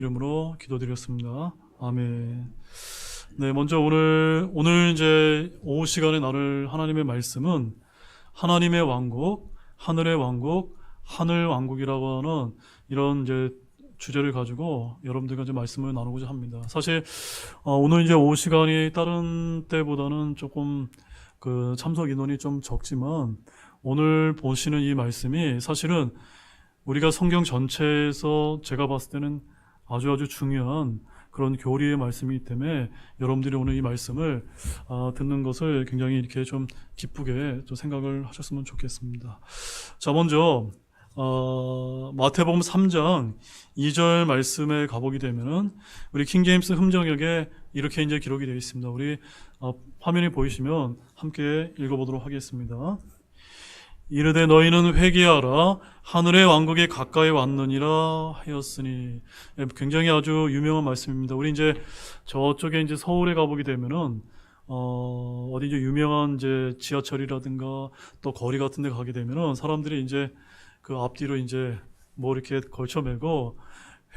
이름으로 기도드렸습니다. 아멘. 네, 먼저 오늘 이제 오후 시간에 나눌 하나님의 말씀은 하나님의 왕국, 하늘의 왕국, 하늘 왕국이라고 하는 이런 이제 주제를 가지고 여러분들과 이제 말씀을 나누고자 합니다. 사실 오늘 이제 오후 시간이 다른 때보다는 조금 그 참석 인원이 좀 적지만 오늘 보시는 이 말씀이 사실은 우리가 성경 전체에서 제가 봤을 때는 아주 중요한 그런 교리의 말씀이기 때문에 여러분들이 오늘 이 말씀을 듣는 것을 굉장히 이렇게 좀 기쁘게 좀 생각을 하셨으면 좋겠습니다. 자, 먼저 마태복음 3장 2절 말씀에 가보게 되면은 우리 킹제임스 흠정역에 이렇게 이제 기록이 되어 있습니다. 우리 화면이 보이시면 함께 읽어보도록 하겠습니다. 이르되 너희는 회개하라 하늘의 왕국이 가까이 왔느니라 하였으니. 굉장히 아주 유명한 말씀입니다. 우리 이제 저쪽에 이제 서울에 가보게 되면은 어디 이제 유명한 이제 지하철이라든가 또 거리 같은 데 가게 되면은 사람들이 이제 그 앞뒤로 이제 뭐 이렇게 걸쳐매고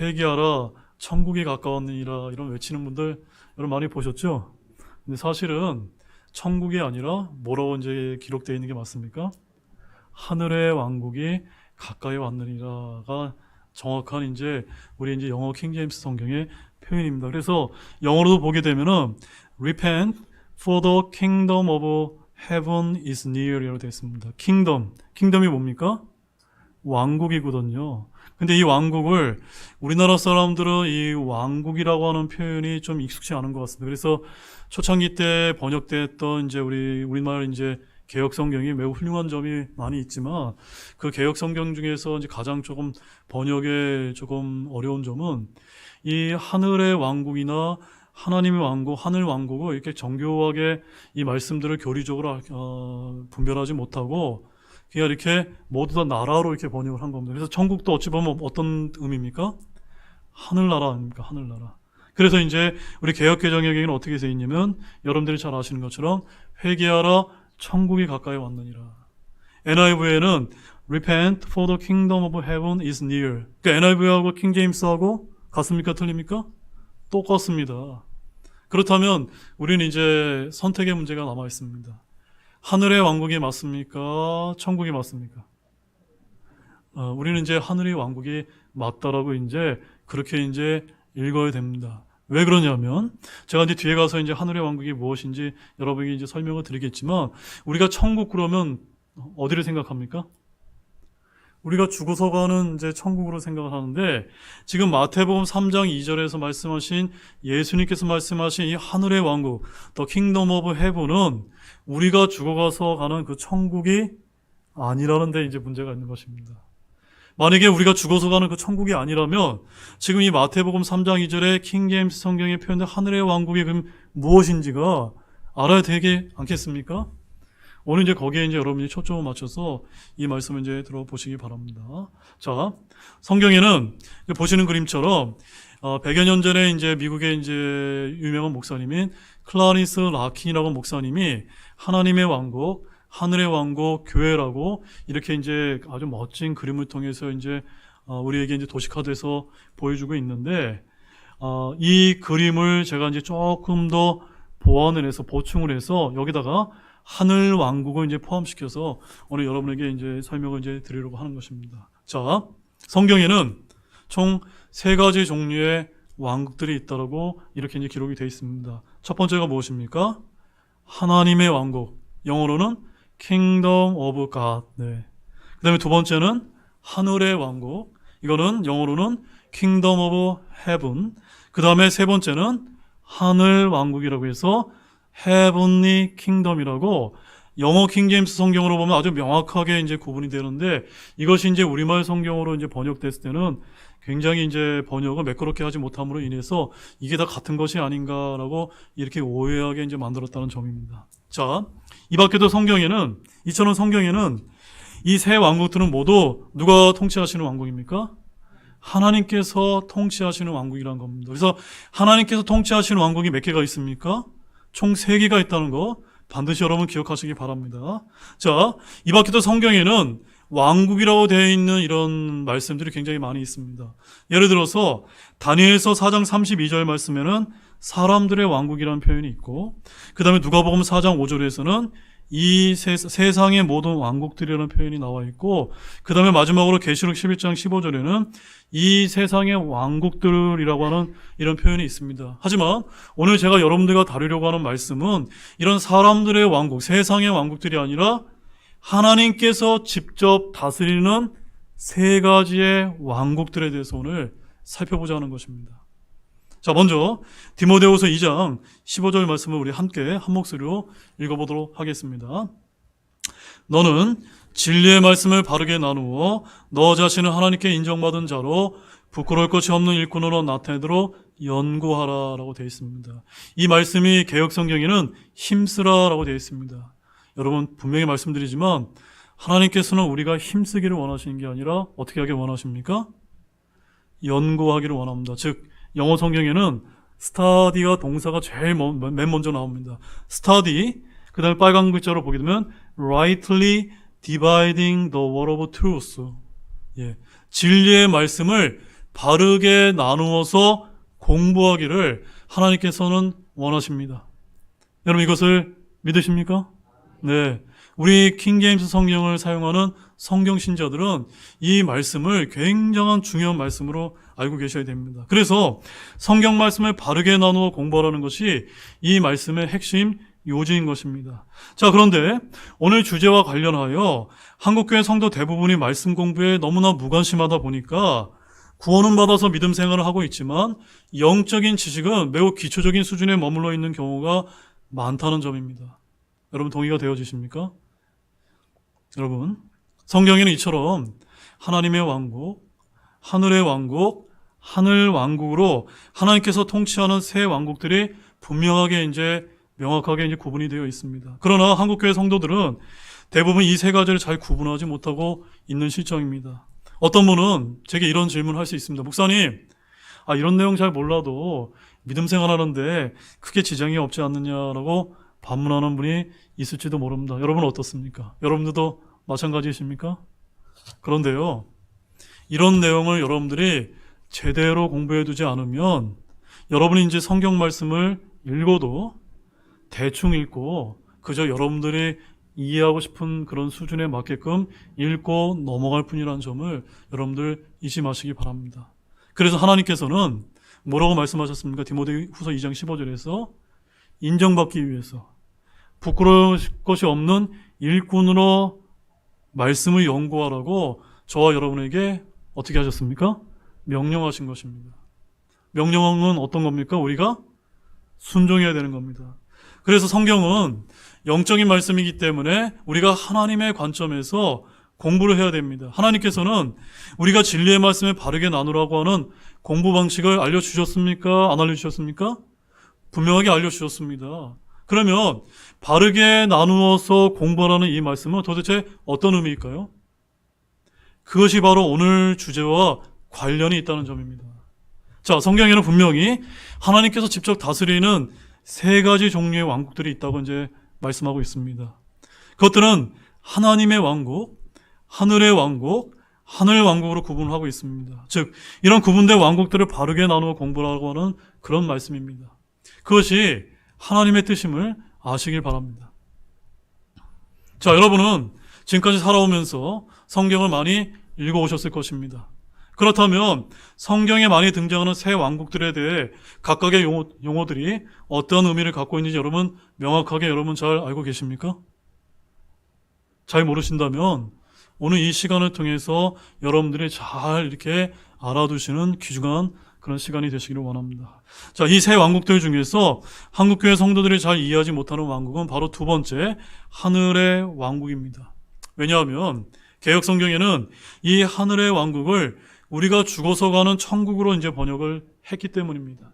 회개하라 천국이 가까웠느니라 이런 외치는 분들 여러분 많이 보셨죠? 근데 사실은 천국이 아니라 뭐라고 이제 기록되어 있는 게 맞습니까? 하늘의 왕국이 가까이 왔느니라가 정확한 이제 우리 이제 영어 킹제임스 성경의 표현입니다. 그래서 영어로도 보게 되면은 repent for the kingdom of heaven is near이라고 되어 있습니다. 킹덤이 뭡니까? 왕국이거든요. 근데 이 왕국을 우리나라 사람들은 이 왕국이라고 하는 표현이 좀 익숙치 않은 것 같습니다. 그래서 초창기 때 번역됐던 이제 우리말 이제 개역 성경이 매우 훌륭한 점이 많이 있지만 그 개역 성경 중에서 이제 가장 조금 번역에 조금 어려운 점은 이 하늘의 왕국이나 하나님의 왕국, 하늘 왕국을 이렇게 정교하게 이 말씀들을 교리적으로 분별하지 못하고 그냥 이렇게 모두 다 나라로 이렇게 번역을 한 겁니다. 그래서 천국도 어찌 보면 어떤 의미입니까? 하늘나라 아닙니까? 하늘나라. 그래서 이제 우리 개역 개정역에는 어떻게 되어 있냐면 여러분들이 잘 아시는 것처럼 회개하라 천국이 가까이 왔느니라. NIV에는 Repent for the kingdom of heaven is near. 그러니까 NIV하고 킹제임스하고 같습니까? 틀립니까? 똑같습니다. 그렇다면 우리는 이제 선택의 문제가 남아 있습니다. 하늘의 왕국이 맞습니까? 천국이 맞습니까? 우리는 이제 하늘의 왕국이 맞다라고 이제 그렇게 이제 읽어야 됩니다. 왜 그러냐면 제가 이제 뒤에 가서 이제 하늘의 왕국이 무엇인지 여러분에게 이제 설명을 드리겠지만 우리가 천국 그러면 어디를 생각합니까? 우리가 죽어서 가는 이제 천국으로 생각을 하는데 지금 마태복음 3장 2절에서 말씀하신 예수님께서 말씀하신 이 하늘의 왕국, The Kingdom of Heaven은 우리가 죽어가서 가는 그 천국이 아니라는 데 이제 문제가 있는 것입니다. 만약에 우리가 죽어서 가는 그 천국이 아니라면 지금 이 마태복음 3장 2절에 킹제임스 성경에 표현된 하늘의 왕국이 그럼 무엇인지가 알아야 되지 않겠습니까? 오늘 이제 거기에 이제 여러분이 초점을 맞춰서 이 말씀을 이제 들어보시기 바랍니다. 자, 성경에는 보시는 그림처럼 100여 년 전에 이제 미국의 이제 유명한 목사님인 클라리스 라킨이라고 목사님이 하나님의 왕국, 하늘의 왕국, 교회라고 이렇게 이제 아주 멋진 그림을 통해서 이제 우리에게 이제 도식화돼서 보여주고 있는데 이 그림을 제가 이제 조금 더 보완을 해서 보충을 해서 여기다가 하늘 왕국을 이제 포함시켜서 오늘 여러분에게 이제 설명을 이제 드리려고 하는 것입니다. 자, 성경에는 총 3가지 종류의 왕국들이 있다라고 이렇게 이제 기록이 되어 있습니다. 첫 번째가 무엇입니까? 하나님의 왕국. 영어로는 Kingdom of God. 네. 그 다음에 두 번째는 하늘의 왕국. 이거는 영어로는 Kingdom of Heaven. 그 다음에 세 번째는 하늘 왕국이라고 해서 Heavenly Kingdom이라고 영어 킹제임스 성경으로 보면 아주 명확하게 이제 구분이 되는데 이것이 이제 우리말 성경으로 이제 번역됐을 때는 굉장히 이제 번역을 매끄럽게 하지 못함으로 인해서 이게 다 같은 것이 아닌가라고 이렇게 오해하게 이제 만들었다는 점입니다. 자, 이 밖에도 성경에는 이처럼 성경에는 이 세 왕국들은 모두 누가 통치하시는 왕국입니까? 하나님께서 통치하시는 왕국이라는 겁니다. 그래서 하나님께서 통치하시는 왕국이 몇 개가 있습니까? 총 3개가 있다는 거 반드시 여러분 기억하시기 바랍니다. 자, 이 밖에도 성경에는 왕국이라고 되어 있는 이런 말씀들이 굉장히 많이 있습니다. 예를 들어서 다니엘서 4장 32절 말씀에는 사람들의 왕국이라는 표현이 있고, 그 다음에 누가복음 4장 5절에서는 이 세상의 모든 왕국들이라는 표현이 나와 있고, 그 다음에 마지막으로 계시록 11장 15절에는 이 세상의 왕국들이라고 하는 이런 표현이 있습니다. 하지만 오늘 제가 여러분들과 다루려고 하는 말씀은 이런 사람들의 왕국, 세상의 왕국들이 아니라 하나님께서 직접 다스리는 세 가지의 왕국들에 대해서 오늘 살펴보자 하는 것입니다. 자, 먼저 디모데후서 2장 15절 말씀을 우리 함께 한 목소리로 읽어보도록 하겠습니다. 너는 진리의 말씀을 바르게 나누어 너 자신을 하나님께 인정받은 자로 부끄러울 것이 없는 일꾼으로 나타내도록 연구하라 라고 되어 있습니다. 이 말씀이 개역성경에는 힘쓰라 라고 되어 있습니다. 여러분, 분명히 말씀드리지만 하나님께서는 우리가 힘쓰기를 원하시는 게 아니라 어떻게 하길 원하십니까? 연구하기를 원합니다. 즉 영어 성경에는 study가 동사가 제일 맨 먼저 나옵니다. study, 그 다음에 빨간 글자로 보게 되면 rightly dividing the word of truth. 예, 진리의 말씀을 바르게 나누어서 공부하기를 하나님께서는 원하십니다. 여러분, 이것을 믿으십니까? 네. 우리 킹제임스 성경을 사용하는 성경 신자들은 이 말씀을 굉장한 중요한 말씀으로 알고 계셔야 됩니다. 그래서 성경 말씀을 바르게 나누어 공부하라는 것이 이 말씀의 핵심 요지인 것입니다. 자, 그런데 오늘 주제와 관련하여 한국교회 성도 대부분이 말씀 공부에 너무나 무관심하다 보니까 구원은 받아서 믿음 생활을 하고 있지만 영적인 지식은 매우 기초적인 수준에 머물러 있는 경우가 많다는 점입니다. 여러분, 동의가 되어지십니까? 여러분, 성경에는 이처럼 하나님의 왕국, 하늘의 왕국, 하늘 왕국으로 하나님께서 통치하는 세 왕국들이 분명하게 명확하게 구분이 되어 있습니다. 그러나 한국교회 성도들은 대부분 이 세 가지를 잘 구분하지 못하고 있는 실정입니다. 어떤 분은 제게 이런 질문을 할 수 있습니다. 목사님, 이런 내용 잘 몰라도 믿음 생활하는데 크게 지장이 없지 않느냐라고 반문하는 분이 있을지도 모릅니다. 여러분 어떻습니까? 여러분들도 마찬가지이십니까? 그런데요, 이런 내용을 여러분들이 제대로 공부해 두지 않으면 여러분이 이제 성경 말씀을 읽어도 대충 읽고 그저 여러분들이 이해하고 싶은 그런 수준에 맞게끔 읽고 넘어갈 뿐이라는 점을 여러분들 잊지 마시기 바랍니다. 그래서 하나님께서는 뭐라고 말씀하셨습니까? 디모데후서 2장 15절에서 인정받기 위해서 부끄러울 것이 없는 일꾼으로 말씀을 연구하라고 저와 여러분에게 어떻게 하셨습니까? 명령하신 것입니다. 명령은 어떤 겁니까? 우리가 순종해야 되는 겁니다. 그래서 성경은 영적인 말씀이기 때문에 우리가 하나님의 관점에서 공부를 해야 됩니다. 하나님께서는 우리가 진리의 말씀을 바르게 나누라고 하는 공부 방식을 알려주셨습니까? 안 알려주셨습니까? 분명하게 알려주셨습니다. 그러면 바르게 나누어서 공부하라는 이 말씀은 도대체 어떤 의미일까요? 그것이 바로 오늘 주제와 관련이 있다는 점입니다. 자, 성경에는 분명히 하나님께서 직접 다스리는 세 가지 종류의 왕국들이 있다고 이제 말씀하고 있습니다. 그것들은 하나님의 왕국, 하늘의 왕국, 하늘 왕국으로 구분하고 있습니다. 즉, 이런 구분된 왕국들을 바르게 나누어 공부하라고 하는 그런 말씀입니다. 그것이 하나님의 뜻임을 아시길 바랍니다. 자, 여러분은 지금까지 살아오면서 성경을 많이 읽어오셨을 것입니다. 그렇다면 성경에 많이 등장하는 새 왕국들에 대해 각각의 용어들이 어떤 의미를 갖고 있는지 여러분 명확하게 여러분 잘 알고 계십니까? 잘 모르신다면 오늘 이 시간을 통해서 여러분들이 잘 이렇게 알아두시는 귀중한 그런 시간이 되시기를 원합니다. 자, 이 세 왕국들 중에서 한국교회 성도들이 잘 이해하지 못하는 왕국은 바로 두 번째 하늘의 왕국입니다. 왜냐하면 개역성경에는 이 하늘의 왕국을 우리가 죽어서 가는 천국으로 이제 번역을 했기 때문입니다.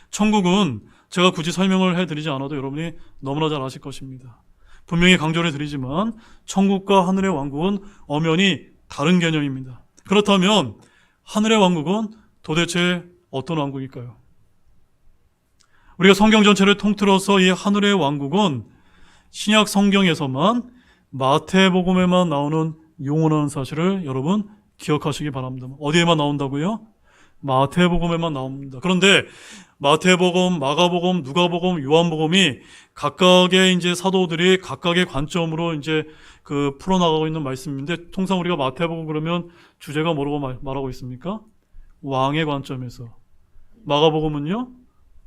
천국은 제가 굳이 설명을 해드리지 않아도 여러분이 너무나 잘 아실 것입니다. 분명히 강조를 드리지만 천국과 하늘의 왕국은 엄연히 다른 개념입니다. 그렇다면 하늘의 왕국은 도대체 어떤 왕국일까요? 우리가 성경 전체를 통틀어서 이 하늘의 왕국은 신약 성경에서만 마태복음에만 나오는 용언하는 사실을 여러분 기억하시기 바랍니다. 어디에만 나온다고요? 마태복음에만 나옵니다. 그런데 마태복음, 마가복음, 누가복음, 요한복음이 각각의 이제 사도들이 각각의 관점으로 이제 풀어나가고 있는 말씀인데, 통상 우리가 마태복음 그러면 주제가 뭐라고 말하고 있습니까? 왕의 관점에서. 마가복음은요?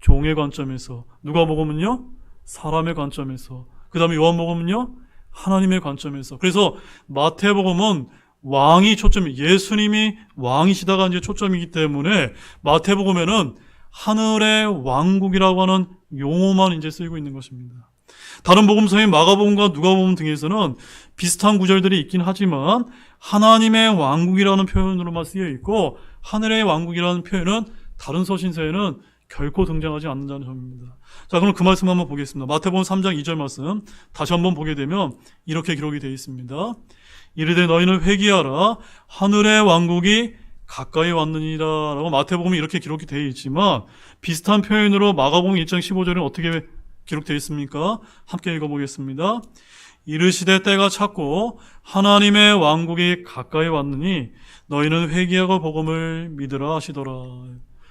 종의 관점에서. 누가복음은요? 사람의 관점에서. 그 다음에 요한복음은요? 하나님의 관점에서. 그래서 마태복음은 왕이 초점이, 예수님이 왕이시다가 이제 초점이기 때문에 마태복음에는 하늘의 왕국이라고 하는 용어만 이제 쓰이고 있는 것입니다. 다른 복음서인 마가복음과 누가복음 등에서는 비슷한 구절들이 있긴 하지만 하나님의 왕국이라는 표현으로만 쓰여 있고, 하늘의 왕국이라는 표현은 다른 서신서에는 결코 등장하지 않는다는 점입니다. 자, 그럼 그 말씀 한번 보겠습니다. 마태복음 3장 2절 말씀 다시 한번 보게 되면 이렇게 기록이 되어 있습니다. 이르되 너희는 회개하라, 하늘의 왕국이 가까이 왔느니라 라고 마태복음이 이렇게 기록이 되어 있지만, 비슷한 표현으로 마가복음 1장 15절에는 어떻게 기록되어 있습니까? 함께 읽어보겠습니다. 이르시되 때가 찼고 하나님의 왕국이 가까이 왔느니 너희는 회개하고 복음을 믿으라 하시더라.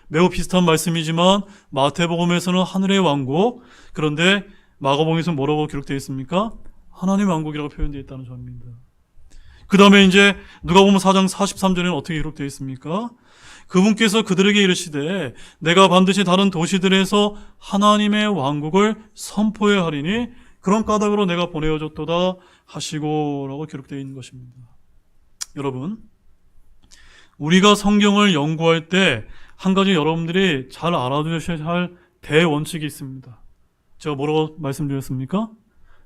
매우 비슷한 말씀이지만 마태복음에서는 하늘의 왕국, 그런데 마가복음에서는 뭐라고 기록되어 있습니까? 하나님의 왕국이라고 표현되어 있다는 점입니다. 그 다음에 이제 누가복음 4장 43절에는 어떻게 기록되어 있습니까? 그분께서 그들에게 이르시되 내가 반드시 다른 도시들에서 하나님의 왕국을 선포해야 하리니 그런 까닭으로 내가 보내어졌도다 하시고 라고 기록되어 있는 것입니다. 여러분, 우리가 성경을 연구할 때 한 가지 여러분들이 잘 알아두셔야 할 대원칙이 있습니다. 제가 뭐라고 말씀드렸습니까?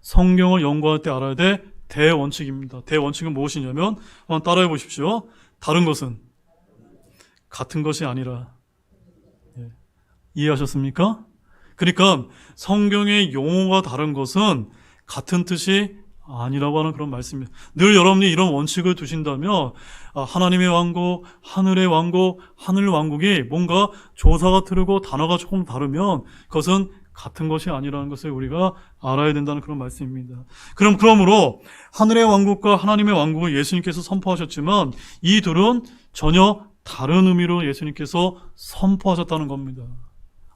성경을 연구할 때 알아야 될 대원칙입니다. 대원칙은 무엇이냐면 한번 따라해 보십시오. 다른 것은 같은 것이 아니라. 이해하셨습니까? 그러니까 성경의 용어가 다른 것은 같은 뜻이 아니라고 하는 그런 말씀입니다. 늘 여러분이 이런 원칙을 두신다면 하나님의 왕국, 하늘의 왕국, 하늘 왕국이 뭔가 조사가 틀리고 단어가 조금 다르면 그것은 같은 것이 아니라는 것을 우리가 알아야 된다는 그런 말씀입니다. 그러므로 하늘의 왕국과 하나님의 왕국을 예수님께서 선포하셨지만 이 둘은 전혀 다른 의미로 예수님께서 선포하셨다는 겁니다.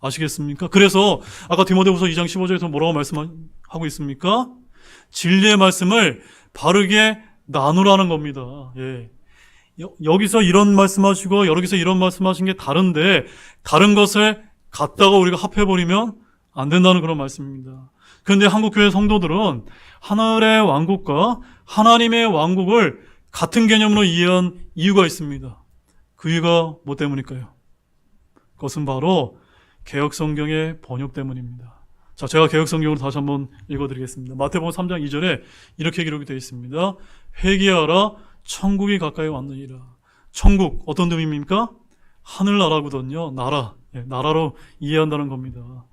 아시겠습니까? 그래서 아까 디모데후서 2장 15절에서 뭐라고 말씀하고 있습니까? 진리의 말씀을 바르게 나누라는 겁니다. 여기서 이런 말씀하시고 여기서 이런 말씀하신 게 다른데 다른 것을 갖다가 우리가 합해버리면 안 된다는 그런 말씀입니다. 그런데 한국교회 성도들은 하늘의 왕국과 하나님의 왕국을 같은 개념으로 이해한 이유가 있습니다. 그 이유가 뭐 때문일까요? 그것은 바로 개역성경의 번역 때문입니다. 자, 제가 개역성경으로 다시 한번 읽어드리겠습니다. 마태복음 3장 2절에 이렇게 기록이 되어 있습니다. 회개하라, 천국이 가까이 왔느니라. 천국, 어떤 의미입니까? 하늘나라거든요. 나라, 나라로 이해한다는 겁니다.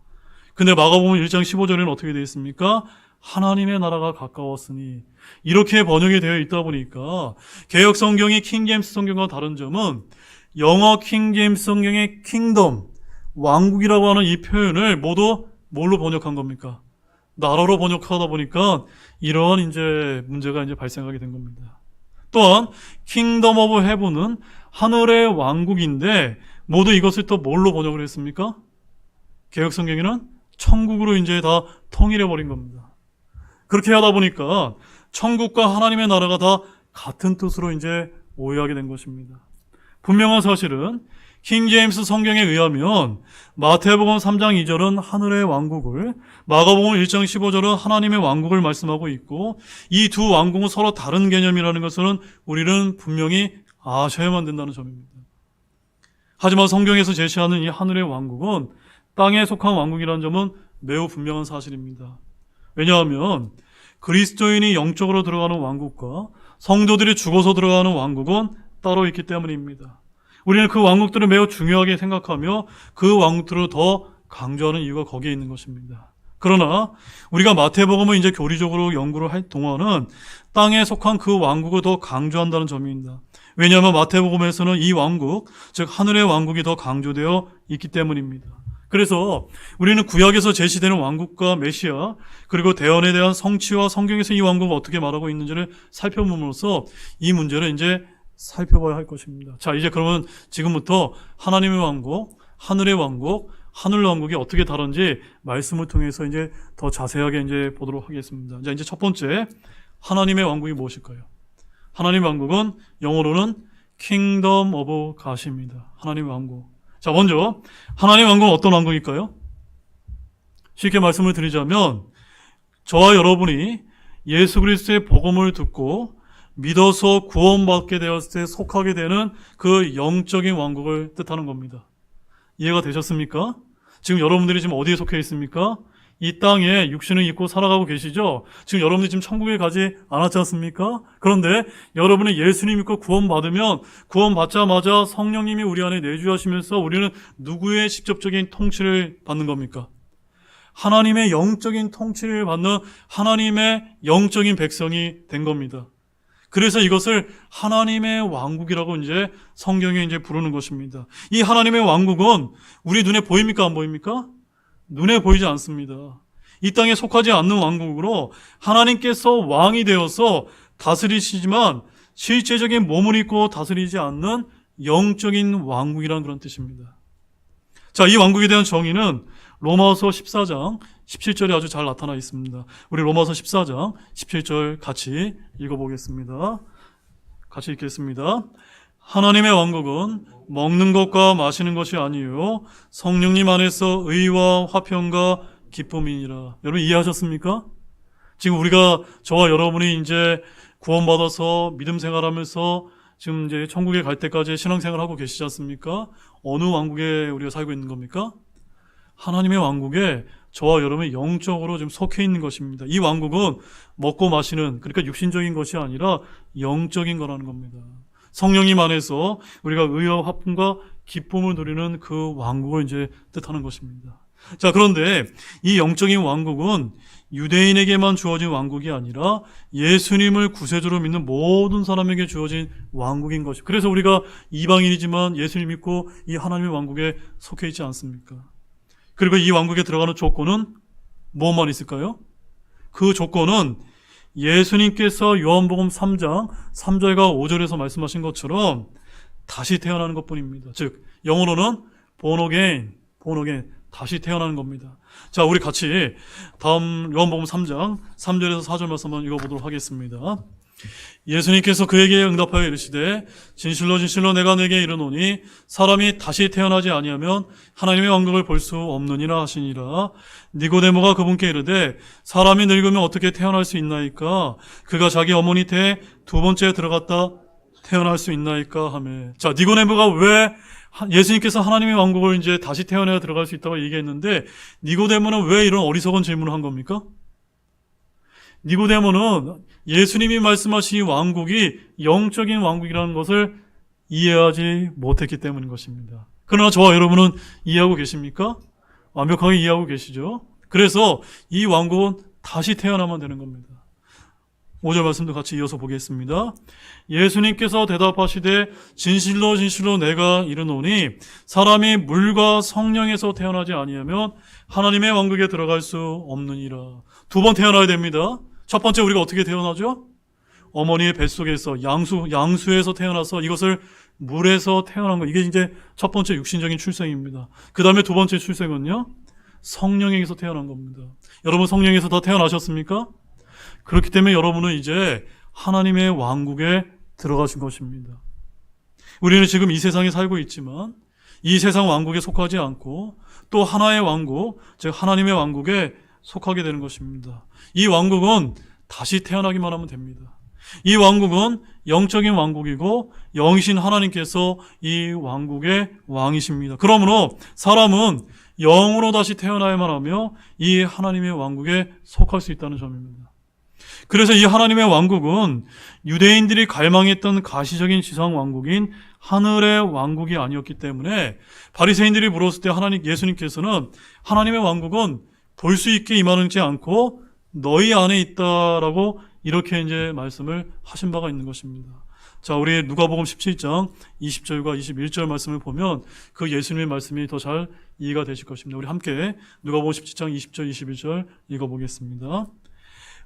근데 마가복음 1장 15절에는 어떻게 되어 있습니까? 하나님의 나라가 가까웠으니. 이렇게 번역이 되어 있다 보니까 개역성경이 킹제임스 성경과 다른 점은 영어 킹제임스 성경의 킹덤, 왕국이라고 하는 이 표현을 모두 뭘로 번역한 겁니까? 나라로 번역하다 보니까 이러한 이제 문제가 이제 발생하게 된 겁니다. 또한 킹덤 오브 헤븐은 하늘의 왕국인데 모두 이것을 또 뭘로 번역을 했습니까? 개역성경에는 천국으로 이제 다 통일해 버린 겁니다. 그렇게 하다 보니까 천국과 하나님의 나라가 다 같은 뜻으로 이제 오해하게 된 것입니다. 분명한 사실은 킹제임스 성경에 의하면 마태복음 3장 2절은 하늘의 왕국을, 마가복음 1장 15절은 하나님의 왕국을 말씀하고 있고 이 두 왕국은 서로 다른 개념이라는 것은 우리는 분명히 아셔야만 된다는 점입니다. 하지만 성경에서 제시하는 이 하늘의 왕국은 땅에 속한 왕국이라는 점은 매우 분명한 사실입니다. 왜냐하면 그리스도인이 영적으로 들어가는 왕국과 성도들이 죽어서 들어가는 왕국은 따로 있기 때문입니다. 우리는 그 왕국들을 매우 중요하게 생각하며 그 왕국들을 더 강조하는 이유가 거기에 있는 것입니다. 그러나 우리가 마태복음을 이제 교리적으로 연구를 할 동안은 땅에 속한 그 왕국을 더 강조한다는 점입니다. 왜냐하면 마태복음에서는 이 왕국, 즉 하늘의 왕국이 더 강조되어 있기 때문입니다. 그래서 우리는 구약에서 제시되는 왕국과 메시아, 그리고 대언에 대한 성취와 성경에서 이 왕국을 어떻게 말하고 있는지를 살펴봄으로써 이 문제를 이제 살펴봐야 할 것입니다. 자, 이제 그러면 지금부터 하나님의 왕국, 하늘의 왕국, 하늘 왕국이 어떻게 다른지 말씀을 통해서 이제 더 자세하게 이제 보도록 하겠습니다. 자, 이제 첫 번째, 하나님의 왕국이 무엇일까요? 하나님의 왕국은 영어로는 Kingdom of God입니다. 하나님의 왕국. 자, 먼저 하나님의 왕국은 어떤 왕국일까요? 쉽게 말씀을 드리자면 저와 여러분이 예수 그리스도의 복음을 듣고 믿어서 구원받게 되었을 때 속하게 되는 그 영적인 왕국을 뜻하는 겁니다. 이해가 되셨습니까? 지금 여러분들이 지금 어디에 속해 있습니까? 이 땅에 육신을 입고 살아가고 계시죠? 지금 여러분들이 지금 천국에 가지 않았지 않습니까? 그런데 여러분이 예수님 믿고 구원받으면 구원받자마자 성령님이 우리 안에 내주하시면서 우리는 누구의 직접적인 통치를 받는 겁니까? 하나님의 영적인 통치를 받는 하나님의 영적인 백성이 된 겁니다. 그래서 이것을 하나님의 왕국이라고 이제 성경에 이제 부르는 것입니다. 이 하나님의 왕국은 우리 눈에 보입니까? 안 보입니까? 눈에 보이지 않습니다. 이 땅에 속하지 않는 왕국으로 하나님께서 왕이 되어서 다스리시지만 실제적인 몸을 입고 다스리지 않는 영적인 왕국이라는 그런 뜻입니다. 자, 이 왕국에 대한 정의는 로마서 14장 17절에 아주 잘 나타나 있습니다. 우리 로마서 14장 17절 같이 읽어보겠습니다. 같이 읽겠습니다. 하나님의 왕국은 먹는 것과 마시는 것이 아니요 성령님 안에서 의와 화평과 기쁨이니라. 여러분 이해하셨습니까? 지금 우리가 저와 여러분이 이제 구원받아서 믿음 생활하면서 지금 이제 천국에 갈 때까지 신앙생활 하고 계시지 않습니까? 어느 왕국에 우리가 살고 있는 겁니까? 하나님의 왕국에 저와 여러분이 영적으로 지금 속해 있는 것입니다. 이 왕국은 먹고 마시는, 그러니까 육신적인 것이 아니라 영적인 거라는 겁니다. 성령님 안에서 우리가 의와 화평과 기쁨을 누리는 그 왕국을 이제 뜻하는 것입니다. 자, 그런데 이 영적인 왕국은 유대인에게만 주어진 왕국이 아니라 예수님을 구세주로 믿는 모든 사람에게 주어진 왕국인 것입니다. 그래서 우리가 이방인이지만 예수님 믿고 이 하나님의 왕국에 속해 있지 않습니까? 그리고 이 왕국에 들어가는 조건은 무엇만 있을까요? 그 조건은 예수님께서 요한복음 3장 3절과 5절에서 말씀하신 것처럼 다시 태어나는 것뿐입니다. 즉 영어로는 born again, 다시 태어나는 겁니다. 자, 우리 같이 다음 요한복음 3장 3절에서 4절 말씀 한번 읽어보도록 하겠습니다. 예수님께서 그에게 응답하여 이르시되 진실로 진실로 내가 내게 이르노니 사람이 다시 태어나지 아니하면 하나님의 왕국을 볼 수 없느니라 하시니라. 니고데모가 그분께 이르되 사람이 늙으면 어떻게 태어날 수 있나이까? 그가 자기 어머니 태에 두 번째 들어갔다 태어날 수 있나이까 하며. 자, 니고데모가 왜 예수님께서 하나님의 왕국을 이제 다시 태어나야 들어갈 수 있다고 얘기했는데 니고데모는 왜 이런 어리석은 질문을 한 겁니까? 니고데모는 예수님이 말씀하신 왕국이 영적인 왕국이라는 것을 이해하지 못했기 때문인 것입니다. 그러나 저와 여러분은 이해하고 계십니까? 완벽하게 이해하고 계시죠? 그래서 이 왕국은 다시 태어나면 되는 겁니다. 5절 말씀도 같이 이어서 보겠습니다. 예수님께서 대답하시되 진실로 진실로 내가 이르노니 사람이 물과 성령에서 태어나지 아니하면 하나님의 왕국에 들어갈 수 없느니라. 두 번 태어나야 됩니다. 첫 번째 우리가 어떻게 태어나죠? 어머니의 뱃속에서 양수에서 태어나서 이것을 물에서 태어난 거. 이게 이제 첫 번째 육신적인 출생입니다. 그 다음에 두 번째 출생은요? 성령에게서 태어난 겁니다. 여러분 성령에서 다 태어나셨습니까? 그렇기 때문에 여러분은 이제 하나님의 왕국에 들어가신 것입니다. 우리는 지금 이 세상에 살고 있지만 이 세상 왕국에 속하지 않고 또 하나의 왕국, 즉 하나님의 왕국에 속하게 되는 것입니다. 이 왕국은 다시 태어나기만 하면 됩니다. 이 왕국은 영적인 왕국이고 영이신 하나님께서 이 왕국의 왕이십니다. 그러므로 사람은 영으로 다시 태어나야만 하며 이 하나님의 왕국에 속할 수 있다는 점입니다. 그래서 이 하나님의 왕국은 유대인들이 갈망했던 가시적인 지상 왕국인 하늘의 왕국이 아니었기 때문에 바리새인들이 물었을 때 예수님께서는 하나님의 왕국은 볼 수 있게 임하지 않고 너희 안에 있다라고 이렇게 이제 말씀을 하신 바가 있는 것입니다. 자, 우리 누가복음 17장 20절과 21절 말씀을 보면 그 예수님의 말씀이 더 잘 이해가 되실 것입니다. 우리 함께 누가복음 17장 20절, 21절 읽어보겠습니다.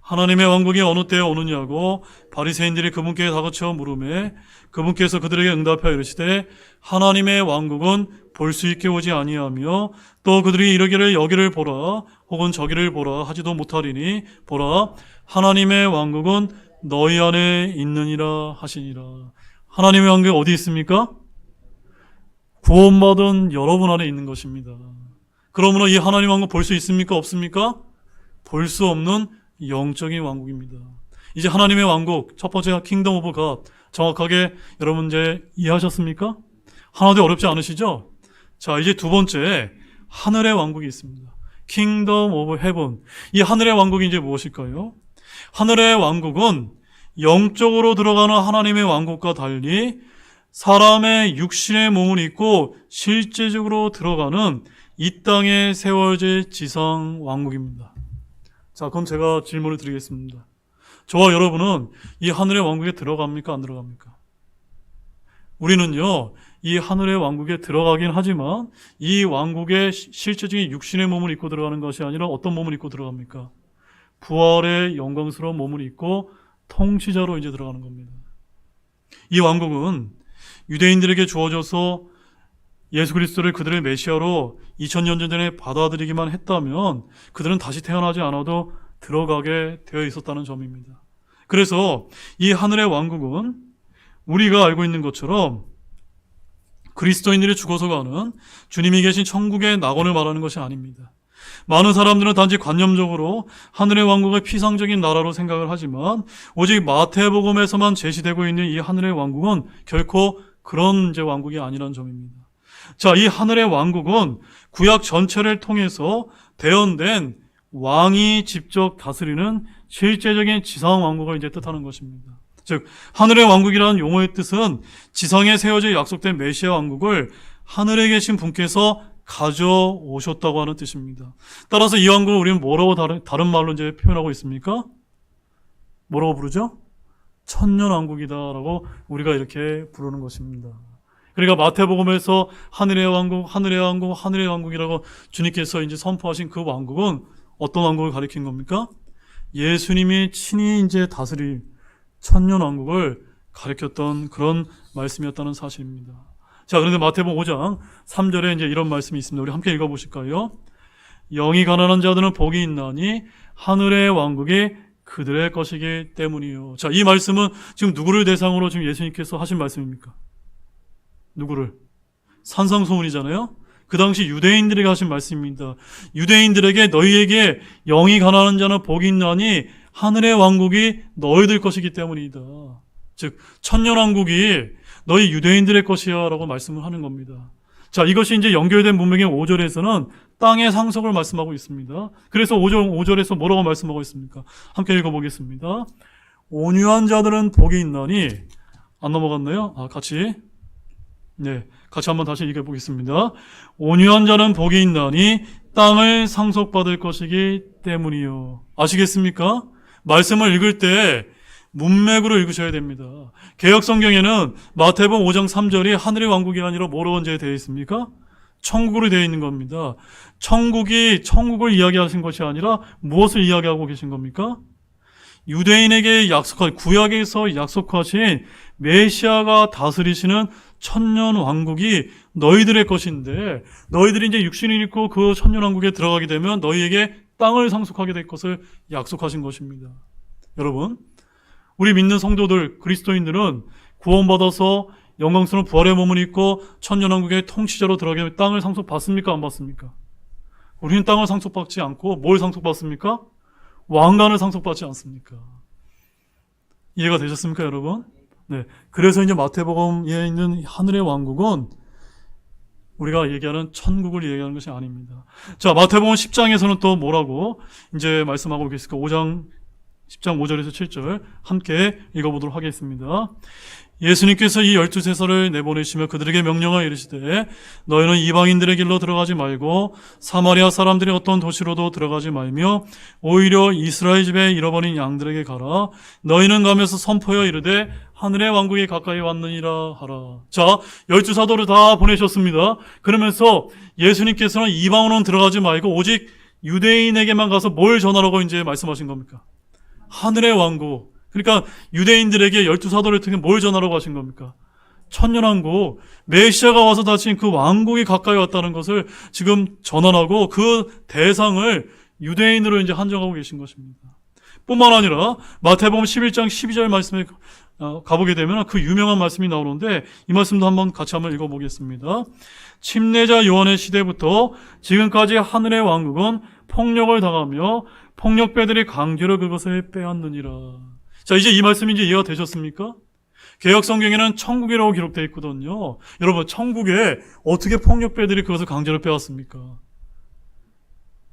하나님의 왕국이 어느 때에 오느냐고 바리새인들이 그분께 다그쳐 물으매 그분께서 그들에게 응답하여 이르시되 하나님의 왕국은 볼 수 있게 오지 아니하며 또 그들이 이르기를 여기를 보라 혹은 저기를 보라 하지도 못하리니 보라 하나님의 왕국은 너희 안에 있느니라 하시니라. 하나님의 왕국이 어디 있습니까? 구원받은 여러분 안에 있는 것입니다. 그러므로 이 하나님의 왕국 볼 수 있습니까? 없습니까? 볼 수 없는 영적인 왕국입니다. 이제 하나님의 왕국, 첫 번째 킹덤 오브 갓, 정확하게 여러분 이제 이해하셨습니까? 하나도 어렵지 않으시죠? 자, 이제 두 번째 하늘의 왕국이 있습니다. 킹덤 오브 헤븐. 이 하늘의 왕국이 이제 무엇일까요? 하늘의 왕국은 영적으로 들어가는 하나님의 왕국과 달리 사람의 육신의 몸을 입고 실제적으로 들어가는 이 땅에 세워질 지상 왕국입니다. 자, 그럼 제가 질문을 드리겠습니다. 저와 여러분은 이 하늘의 왕국에 들어갑니까? 안 들어갑니까? 우리는요, 이 하늘의 왕국에 들어가긴 하지만 이 왕국에 실제적인 육신의 몸을 입고 들어가는 것이 아니라 어떤 몸을 입고 들어갑니까? 부활의 영광스러운 몸을 입고 통치자로 이제 들어가는 겁니다. 이 왕국은 유대인들에게 주어져서 예수 그리스도를 그들의 메시아로 2000년 전에 받아들이기만 했다면 그들은 다시 태어나지 않아도 들어가게 되어 있었다는 점입니다. 그래서 이 하늘의 왕국은 우리가 알고 있는 것처럼 그리스도인들이 죽어서 가는 주님이 계신 천국의 낙원을 말하는 것이 아닙니다. 많은 사람들은 단지 관념적으로 하늘의 왕국의 피상적인 나라로 생각을 하지만 오직 마태복음에서만 제시되고 있는 이 하늘의 왕국은 결코 그런 이제 왕국이 아니라는 점입니다. 자, 이 하늘의 왕국은 구약 전체를 통해서 대언된 왕이 직접 다스리는 실제적인 지상 왕국을 이제 뜻하는 것입니다. 즉, 하늘의 왕국이라는 용어의 뜻은 지상에 세워져 약속된 메시아 왕국을 하늘에 계신 분께서 가져오셨다고 하는 뜻입니다. 따라서 이 왕국을 우리는 뭐라고 다른 말로 이제 표현하고 있습니까? 뭐라고 부르죠? 천년왕국이다라고 우리가 이렇게 부르는 것입니다. 그러니까 마태복음에서 하늘의 왕국, 하늘의 왕국, 하늘의 왕국이라고 주님께서 이제 선포하신 그 왕국은 어떤 왕국을 가리킨 겁니까? 예수님이 친히 이제 다스릴 천년왕국을 가리켰던 그런 말씀이었다는 사실입니다. 자, 그런데 마태복음 5장 3절에 이제 이런 말씀이 있습니다. 우리 함께 읽어보실까요? 영이 가난한 자들은 복이 있나니 하늘의 왕국이 그들의 것이기 때문이요. 자, 이 말씀은 지금 누구를 대상으로 지금 예수님께서 하신 말씀입니까? 누구를? 산상소문이잖아요. 그 당시 유대인들에게 하신 말씀입니다. 유대인들에게 너희에게 영이 가난한 자는 복이 있나니 하늘의 왕국이 너희들 것이기 때문이다. 즉 천년왕국이 너희 유대인들의 것이야 라고 말씀을 하는 겁니다. 자, 이것이 이제 연결된 문맥의 5절에서는 땅의 상속을 말씀하고 있습니다. 그래서 5절에서 뭐라고 말씀하고 있습니까? 함께 읽어보겠습니다. 온유한 자들은 복이 있나니, 안 넘어갔나요? 같이 한번 다시 읽어보겠습니다. 온유한 자는 복이 있나니 땅을 상속받을 것이기 때문이요. 아시겠습니까? 말씀을 읽을 때 문맥으로 읽으셔야 됩니다. 개역성경에는 마태복음 5장 3절이 하늘의 왕국이 아니라 뭐로 언제 되어 있습니까? 천국으로 되어 있는 겁니다. 천국을 이야기하신 것이 아니라 무엇을 이야기하고 계신 겁니까? 유대인에게 구약에서 약속하신 메시아가 다스리시는 천년 왕국이 너희들의 것인데 너희들이 이제 육신을 입고 그 천년 왕국에 들어가게 되면 너희에게 땅을 상속하게 될 것을 약속하신 것입니다. 여러분, 우리 믿는 성도들, 그리스도인들은 구원받아서 영광스러운 부활의 몸을 입고 천년왕국의 통치자로 들어가게 되면 땅을 상속받습니까? 안 받습니까? 우리는 땅을 상속받지 않고 뭘 상속받습니까? 왕관을 상속받지 않습니까? 이해가 되셨습니까, 여러분? 네. 그래서 이제 마태복음에 있는 하늘의 왕국은 우리가 얘기하는 천국을 얘기하는 것이 아닙니다. 자, 마태복음 10장에서는 또 뭐라고 이제 말씀하고 계실까? 10장 5절에서 7절 함께 읽어보도록 하겠습니다. 예수님께서 이 12세서를 내보내시며 그들에게 명령하여 이르시되 너희는 이방인들의 길로 들어가지 말고 사마리아 사람들이 어떤 도시로도 들어가지 말며 오히려 이스라엘 집에 잃어버린 양들에게 가라. 너희는 가면서 선포하여 이르되 하늘의 왕국이 가까이 왔느니라 하라. 자, 12사도를 다 보내셨습니다. 그러면서 예수님께서는 이방으로는 들어가지 말고 오직 유대인에게만 가서 뭘 전하라고 이제 말씀하신 겁니까? 하늘의 왕국. 그러니까 유대인들에게 12사도를 통해 뭘 전하라고 하신 겁니까? 천년왕국, 메시아가 와서 다친 그 왕국이 가까이 왔다는 것을 지금 전환하고 그 대상을 유대인으로 이제 한정하고 계신 것입니다. 뿐만 아니라 마태복음 11장 12절 말씀에 가보게 되면 그 유명한 말씀이 나오는데 이 말씀도 같이 한번 읽어보겠습니다. 침례자 요한의 시대부터 지금까지 하늘의 왕국은 폭력을 당하며 폭력배들이 강제로 그것을 빼앗느니라. 자, 이제 이 말씀이 이제 이해가 되셨습니까? 개역 성경에는 천국이라고 기록되어 있거든요. 여러분, 천국에 어떻게 폭력배들이 그것을 강제로 빼앗습니까?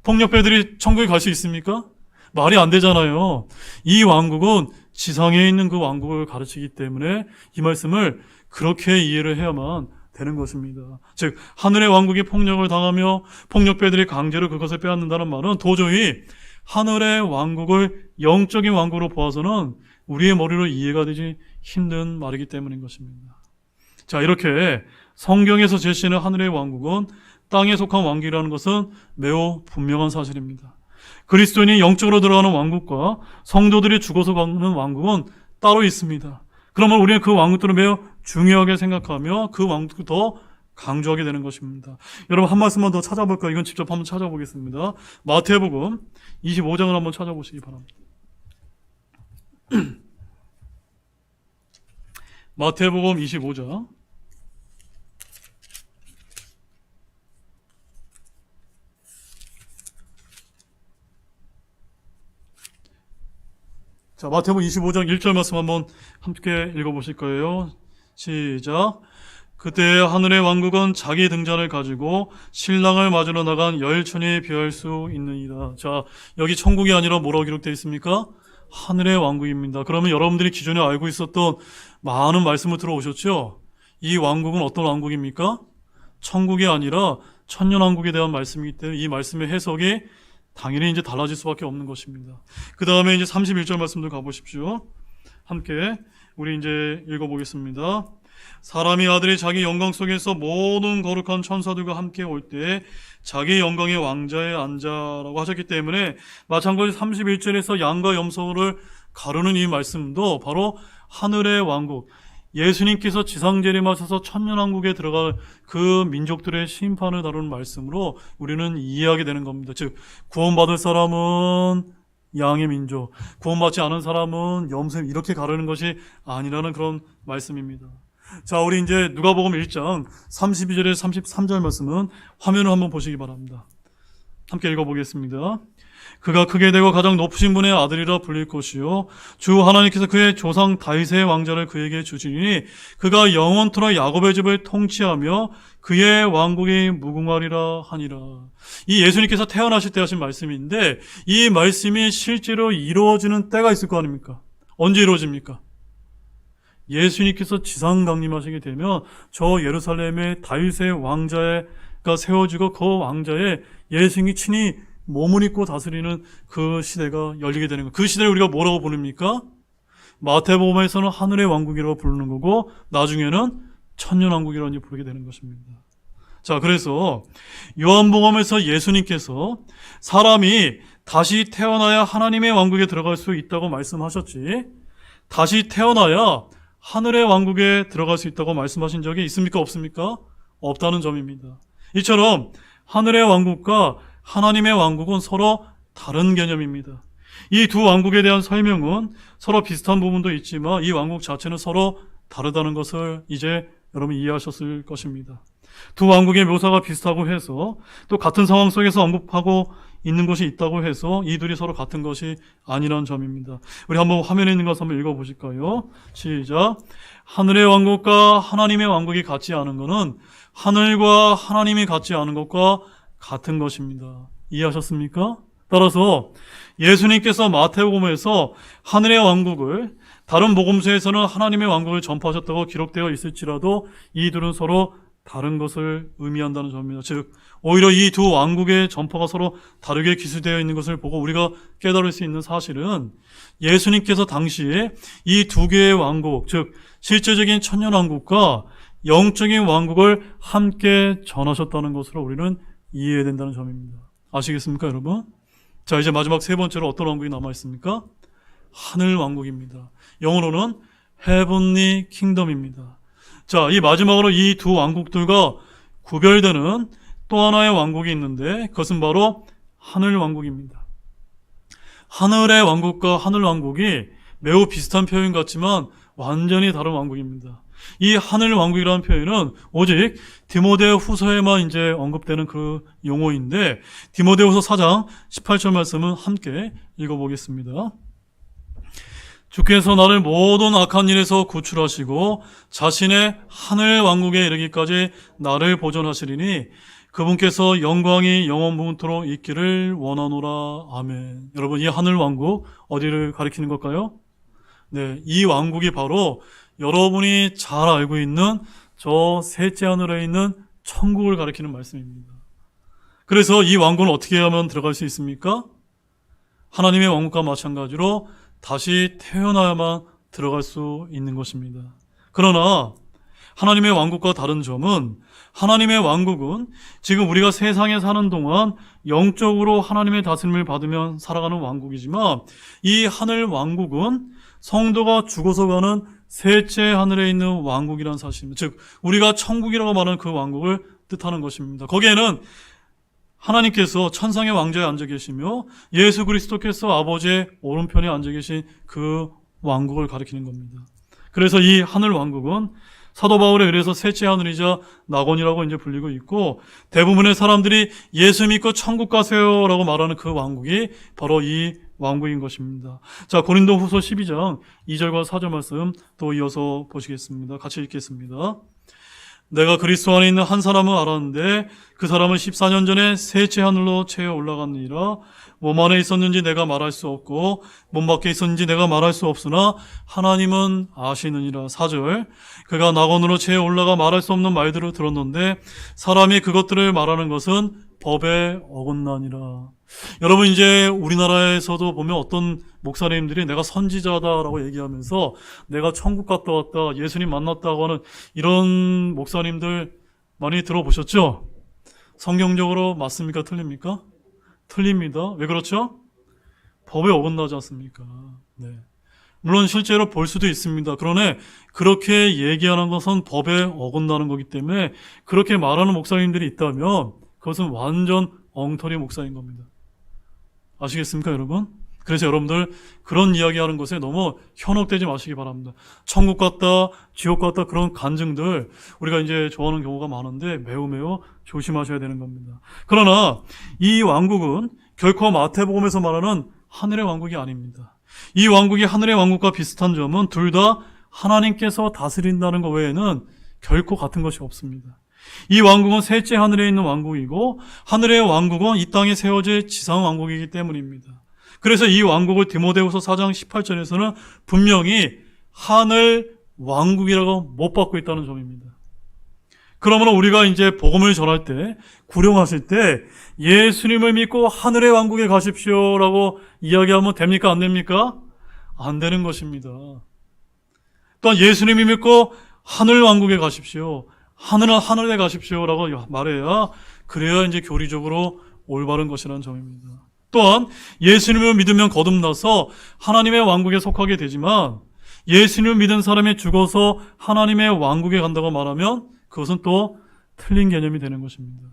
폭력배들이 천국에 갈 수 있습니까? 말이 안 되잖아요. 이 왕국은 지상에 있는 그 왕국을 가르치기 때문에 이 말씀을 그렇게 이해를 해야만 되는 것입니다. 즉, 하늘의 왕국이 폭력을 당하며 폭력배들이 강제로 그것을 빼앗는다는 말은 도저히 하늘의 왕국을 영적인 왕국으로 보아서는 우리의 머리로 이해가 되지 힘든 말이기 때문인 것입니다. 자, 이렇게 성경에서 제시하는 하늘의 왕국은 땅에 속한 왕국이라는 것은 매우 분명한 사실입니다. 그리스도인이 영적으로 들어가는 왕국과 성도들이 죽어서 가는 왕국은 따로 있습니다. 그러면 우리는 그 왕국들을 매우 중요하게 생각하며 그 왕국을 더 강조하게 되는 것입니다. 여러분, 한 말씀만 더 찾아볼까요? 이건 직접 한번 찾아보겠습니다. 마태복음 25장을 한번 찾아보시기 바랍니다. 마태복음 25장. 자, 마태복음 25장 1절 말씀 한번 함께 읽어보실 거예요. 시작. 그때 하늘의 왕국은 자기 등잔을 가지고 신랑을 맞으러 나간 열천에 비할 수 있느니라. 자, 여기 천국이 아니라 뭐라고 기록되어 있습니까? 하늘의 왕국입니다. 그러면 여러분들이 기존에 알고 있었던 많은 말씀을 들어오셨죠? 이 왕국은 어떤 왕국입니까? 천국이 아니라 천년왕국에 대한 말씀이기 때문에 이 말씀의 해석이 당연히 이제 달라질 수밖에 없는 것입니다. 그 다음에 이제 31절 말씀도 가보십시오. 함께 우리 이제 읽어보겠습니다. 사람이 아들이 자기 영광 속에서 모든 거룩한 천사들과 함께 올 때 자기 영광의 왕자에 앉아라고 하셨기 때문에 마찬가지 31절에서 양과 염소를 가르는 이 말씀도 바로 하늘의 왕국, 예수님께서 지상 재림하셔서 천년왕국에 들어갈 그 민족들의 심판을 다루는 말씀으로 우리는 이해하게 되는 겁니다. 즉, 구원받을 사람은 양의 민족, 구원받지 않은 사람은 염소, 이렇게 가르는 것이 아니라는 그런 말씀입니다. 자, 우리 이제 누가복음 1장 32절에서 33절 말씀은 화면을 한번 보시기 바랍니다. 함께 읽어보겠습니다. 그가 크게 되고 가장 높으신 분의 아들이라 불릴 것이요 주 하나님께서 그의 조상 다윗의 왕자를 그에게 주시니 그가 영원토록 야곱의 집을 통치하며 그의 왕국이 무궁하리라 하니라. 이 예수님께서 태어나실 때 하신 말씀인데 이 말씀이 실제로 이루어지는 때가 있을 거 아닙니까? 언제 이루어집니까? 예수님께서 지상 강림하시게 되면 저 예루살렘의 다윗의 왕자가 세워지고 그 왕자에 예수님이 친히 몸을 입고 다스리는 그 시대가 열리게 되는 거예요. 그 시대를 우리가 뭐라고 부릅니까? 마태복음에서는 하늘의 왕국이라고 부르는 거고 나중에는 천년왕국이라고 부르게 되는 것입니다. 자, 그래서 요한복음에서 예수님께서 사람이 다시 태어나야 하나님의 왕국에 들어갈 수 있다고 말씀하셨지 다시 태어나야 하늘의 왕국에 들어갈 수 있다고 말씀하신 적이 있습니까? 없습니까? 없다는 점입니다. 이처럼 하늘의 왕국과 하나님의 왕국은 서로 다른 개념입니다. 이 두 왕국에 대한 설명은 서로 비슷한 부분도 있지만 이 왕국 자체는 서로 다르다는 것을 이제 여러분 이해하셨을 것입니다. 두 왕국의 묘사가 비슷하고 해서 또 같은 상황 속에서 언급하고 있는 것이 있다고 해서 이 둘이 서로 같은 것이 아니라는 점입니다. 우리 한번 화면에 있는 것을 한번 읽어보실까요? 시작. 하늘의 왕국과 하나님의 왕국이 같지 않은 것은 하늘과 하나님이 같지 않은 것과 같은 것입니다. 이해하셨습니까? 따라서 예수님께서 마태복음에서 하늘의 왕국을 다른 복음서에서는 하나님의 왕국을 전파하셨다고 기록되어 있을지라도 이 둘은 서로 다른 것을 의미한다는 점입니다. 즉 오히려 이 두 왕국의 전파가 서로 다르게 기술되어 있는 것을 보고 우리가 깨달을 수 있는 사실은 예수님께서 당시에 이 두 개의 왕국, 즉 실제적인 천년왕국과 영적인 왕국을 함께 전하셨다는 것으로 우리는 이해해야 된다는 점입니다. 아시겠습니까, 여러분? 자, 이제 마지막 세 번째로 어떤 왕국이 남아있습니까? 하늘 왕국입니다. 영어로는 Heavenly Kingdom입니다. 자, 이 마지막으로 이 두 왕국들과 구별되는 또 하나의 왕국이 있는데 그것은 바로 하늘 왕국입니다. 하늘의 왕국과 하늘 왕국이 매우 비슷한 표현 같지만 완전히 다른 왕국입니다. 이 하늘 왕국이라는 표현은 오직 디모데 후서에만 이제 언급되는 그 용어인데 디모데 후서 4장 18절 말씀은 함께 읽어보겠습니다. 주께서 나를 모든 악한 일에서 구출하시고 자신의 하늘 왕국에 이르기까지 나를 보존하시리니 그분께서 영광이 영원무궁토록 있기를 원하노라. 아멘. 여러분, 이 하늘 왕국 어디를 가리키는 걸까요? 네, 이 왕국이 바로 여러분이 잘 알고 있는 저 셋째 하늘에 있는 천국을 가리키는 말씀입니다. 그래서 이 왕국은 어떻게 하면 들어갈 수 있습니까? 하나님의 왕국과 마찬가지로 다시 태어나야만 들어갈 수 있는 것입니다. 그러나 하나님의 왕국과 다른 점은 하나님의 왕국은 지금 우리가 세상에 사는 동안 영적으로 하나님의 다스림을 받으며 살아가는 왕국이지만 이 하늘 왕국은 성도가 죽어서 가는 셋째 하늘에 있는 왕국이라는 사실입니다. 즉 우리가 천국이라고 말하는 그 왕국을 뜻하는 것입니다. 거기에는 하나님께서 천상의 왕좌에 앉아 계시며 예수 그리스도께서 아버지의 오른편에 앉아 계신 그 왕국을 가리키는 겁니다. 그래서 이 하늘 왕국은 사도 바울에 의해서 셋째 하늘이자 낙원이라고 이제 불리고 있고 대부분의 사람들이 예수 믿고 천국 가세요라고 말하는 그 왕국이 바로 이 왕국인 것입니다. 자, 고린도 후서 12장 2절과 4절 말씀 또 이어서 보시겠습니다. 같이 읽겠습니다. 내가 그리스도 안에 있는 한 사람을 알았는데 그 사람은 14년 전에 셋째 하늘로 채워 올라갔느니라. 몸 안에 있었는지 내가 말할 수 없고 몸 밖에 있었는지 내가 말할 수 없으나 하나님은 아시느니라. 4절 그가 낙원으로 채워 올라가 말할 수 없는 말들을 들었는데 사람이 그것들을 말하는 것은 법에 어긋나니라. 여러분, 이제 우리나라에서도 보면 어떤 목사님들이 내가 선지자다라고 얘기하면서 내가 천국 갔다 왔다, 예수님 만났다고 하는 이런 목사님들 많이 들어보셨죠? 성경적으로 맞습니까? 틀립니까? 틀립니다. 왜 그렇죠? 법에 어긋나지 않습니까? 네. 물론 실제로 볼 수도 있습니다. 그러나 그렇게 얘기하는 것은 법에 어긋나는 거기 때문에 그렇게 말하는 목사님들이 있다면 그것은 완전 엉터리 목사인 겁니다. 아시겠습니까, 여러분? 그래서 여러분들 그런 이야기하는 것에 너무 현혹되지 마시기 바랍니다. 천국 같다, 지옥 같다 그런 간증들 우리가 이제 좋아하는 경우가 많은데 매우 조심하셔야 되는 겁니다. 그러나 이 왕국은 결코 마태복음에서 말하는 하늘의 왕국이 아닙니다. 이 왕국이 하늘의 왕국과 비슷한 점은 둘 다 하나님께서 다스린다는 것 외에는 결코 같은 것이 없습니다. 이 왕국은 셋째 하늘에 있는 왕국이고 하늘의 왕국은 이 땅에 세워질 지상 왕국이기 때문입니다. 그래서 이 왕국을 디모데후서 4장 18절에서는 분명히 하늘 왕국이라고 못 받고 있다는 점입니다. 그러므로 우리가 이제 복음을 전할 때, 구령하실 때 예수님을 믿고 하늘의 왕국에 가십시오라고 이야기하면 됩니까? 안 됩니까? 안 되는 것입니다. 또한 예수님을 믿고 하늘 왕국에 가십시오. 하늘에 가십시오라고 말해야 그래야 이제 교리적으로 올바른 것이라는 점입니다. 또한 예수님을 믿으면 거듭나서 하나님의 왕국에 속하게 되지만 예수님을 믿은 사람이 죽어서 하나님의 왕국에 간다고 말하면 그것은 또 틀린 개념이 되는 것입니다.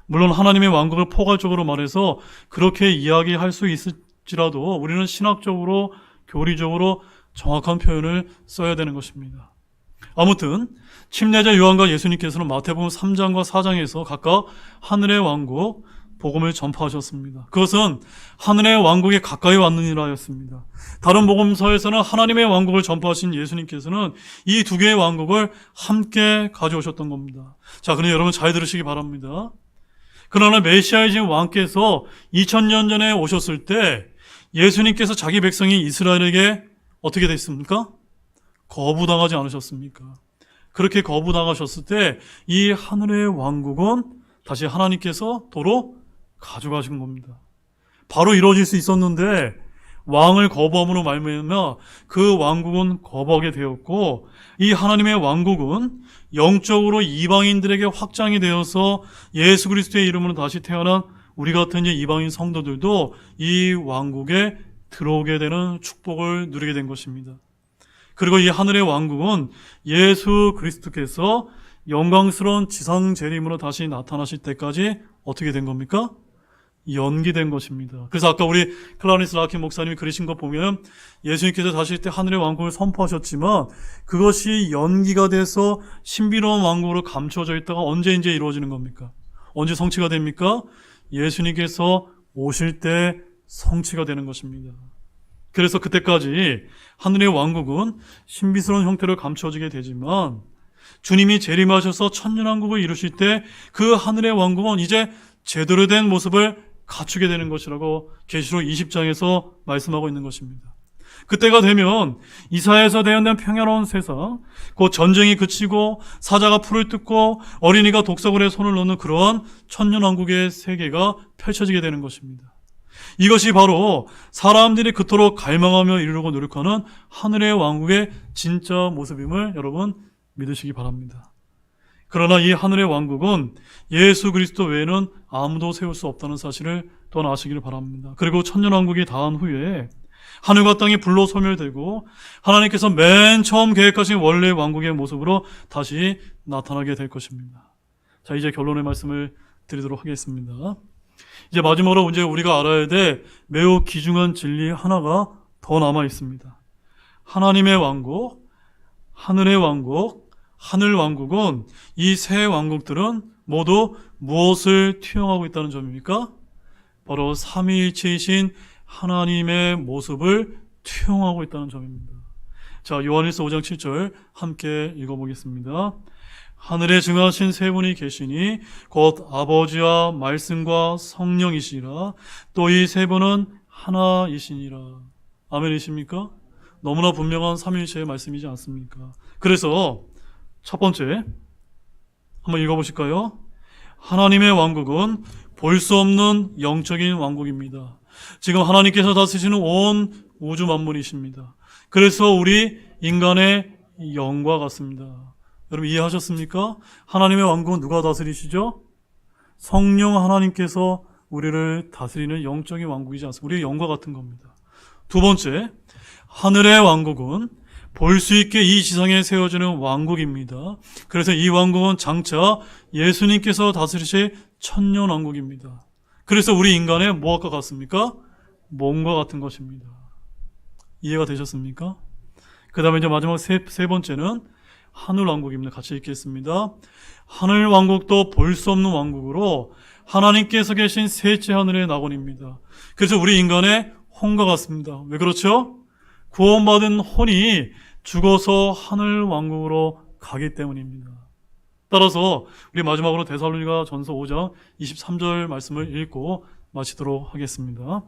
물론 하나님의 왕국을 포괄적으로 말해서 그렇게 이야기할 수 있을지라도 우리는 신학적으로 교리적으로 정확한 표현을 써야 되는 것입니다. 아무튼 침례자 요한과 예수님께서는 마태복음 3장과 4장에서 각각 하늘의 왕국 복음을 전파하셨습니다. 그것은 하늘의 왕국에 가까이 왔느니라 하였습니다. 다른 복음서에서는 하나님의 왕국을 전파하신 예수님께서는 이 두 개의 왕국을 함께 가져오셨던 겁니다. 자, 그럼 여러분 잘 들으시기 바랍니다. 그러나 메시아이신 왕께서 2000년 전에 오셨을 때 예수님께서 자기 백성이 이스라엘에게 어떻게 됐습니까? 거부당하지 않으셨습니까? 그렇게 거부당하셨을 때 이 하늘의 왕국은 다시 하나님께서 도로 가져가신 겁니다. 바로 이루어질 수 있었는데 왕을 거부함으로 말미암아 그 왕국은 거부하게 되었고, 이 하나님의 왕국은 영적으로 이방인들에게 확장이 되어서 예수 그리스도의 이름으로 다시 태어난 우리 같은 이방인 성도들도 이 왕국에 들어오게 되는 축복을 누리게 된 것입니다. 그리고 이 하늘의 왕국은 예수 그리스도께서 영광스러운 지상 재림으로 다시 나타나실 때까지 어떻게 된 겁니까? 연기된 것입니다. 그래서 아까 우리 클라리스 라키 목사님이 그리신 거 보면 예수님께서 다시 때 하늘의 왕국을 선포하셨지만 그것이 연기가 돼서 신비로운 왕국으로 감춰져 있다가 언제 이제 이루어지는 겁니까? 언제 성취가 됩니까? 예수님께서 오실 때 성취가 되는 것입니다. 그래서 그때까지 하늘의 왕국은 신비스러운 형태로 감춰지게 되지만 주님이 재림하셔서 천년왕국을 이루실 때 그 하늘의 왕국은 이제 제대로 된 모습을 갖추게 되는 것이라고 계시록 20장에서 말씀하고 있는 것입니다. 그때가 되면 이사야에서 예언된 평화로운 세상, 곧 전쟁이 그치고 사자가 풀을 뜯고 어린이가 독사굴에 손을 넣는 그러한 천년왕국의 세계가 펼쳐지게 되는 것입니다. 이것이 바로 사람들이 그토록 갈망하며 이루려고 노력하는 하늘의 왕국의 진짜 모습임을 여러분 믿으시기 바랍니다. 그러나 이 하늘의 왕국은 예수 그리스도 외에는 아무도 세울 수 없다는 사실을 또한 아시기를 바랍니다. 그리고 천년왕국이 다한 후에 하늘과 땅이 불로 소멸되고 하나님께서 맨 처음 계획하신 원래의 왕국의 모습으로 다시 나타나게 될 것입니다. 자, 이제 결론의 말씀을 드리도록 하겠습니다. 이제 마지막으로 이제 우리가 알아야 될 매우 귀중한 진리 하나가 더 남아 있습니다. 하나님의 왕국, 하늘의 왕국, 하늘 왕국은 이 세 왕국들은 모두 무엇을 투영하고 있다는 점입니까? 바로 삼위일체이신 하나님의 모습을 투영하고 있다는 점입니다. 자, 요한일서 5장 7절 함께 읽어보겠습니다. 하늘에 증하신 세 분이 계시니 곧 아버지와 말씀과 성령이시라. 또 이 세 분은 하나이시니라. 아멘이십니까? 너무나 분명한 삼위일체의 말씀이지 않습니까? 그래서 첫 번째 한번 읽어보실까요? 하나님의 왕국은 볼 수 없는 영적인 왕국입니다. 지금 하나님께서 다스리시는 온 우주 만물이십니다. 그래서 우리 인간의 영과 같습니다. 여러분 이해하셨습니까? 하나님의 왕국은 누가 다스리시죠? 성령 하나님께서 우리를 다스리는 영적인 왕국이지 않습니까? 우리의 영과 같은 겁니다. 두 번째, 하늘의 왕국은 볼 수 있게 이 지상에 세워지는 왕국입니다. 그래서 이 왕국은 장차 예수님께서 다스리실 천년왕국입니다. 그래서 우리 인간의 무엇과 같습니까? 몸과 같은 것입니다. 이해가 되셨습니까? 그 다음에 이제 마지막 세 번째는 하늘왕국입니다. 같이 읽겠습니다. 하늘왕국도 볼 수 없는 왕국으로 하나님께서 계신 셋째 하늘의 낙원입니다. 그래서 우리 인간의 혼과 같습니다. 왜 그렇죠? 구원받은 혼이 죽어서 하늘 왕국으로 가기 때문입니다. 따라서 우리 마지막으로 데살로니가 전서 5장 23절 말씀을 읽고 마치도록 하겠습니다.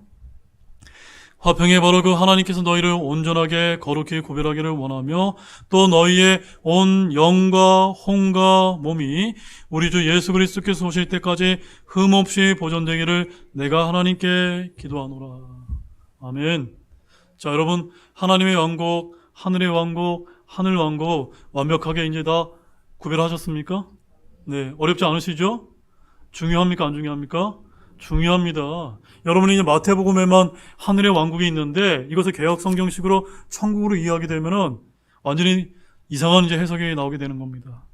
화평에 바로 그 하나님께서 너희를 온전하게 거룩히 구별하기를 원하며 또 너희의 온 영과 혼과 몸이 우리 주 예수 그리스도께서 오실 때까지 흠없이 보존되기를 내가 하나님께 기도하노라. 아멘. 자, 여러분, 하나님의 왕국, 하늘의 왕국, 하늘 왕국 완벽하게 이제 다 구별하셨습니까? 네, 어렵지 않으시죠? 중요합니까? 안 중요합니까? 중요합니다. 여러분이 이제 마태복음에만 하늘의 왕국이 있는데 이것을 개역 성경식으로 천국으로 이해하게 되면은 완전히 이상한 이제 해석이 나오게 되는 겁니다.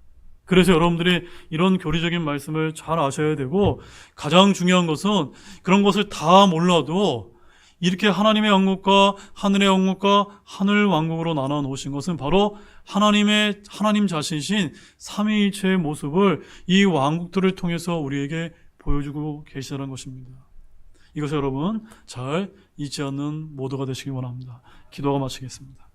그래서 여러분들이 이런 교리적인 말씀을 잘 아셔야 되고, 가장 중요한 것은 그런 것을 다 몰라도 이렇게 하나님의 왕국과 하늘의 왕국과 하늘 왕국으로 나눠 놓으신 것은 바로 하나님 자신이신 삼위일체의 모습을 이 왕국들을 통해서 우리에게 보여주고 계시다는 것입니다. 이것을 여러분 잘 잊지 않는 모두가 되시기 원합니다. 기도가 마치겠습니다.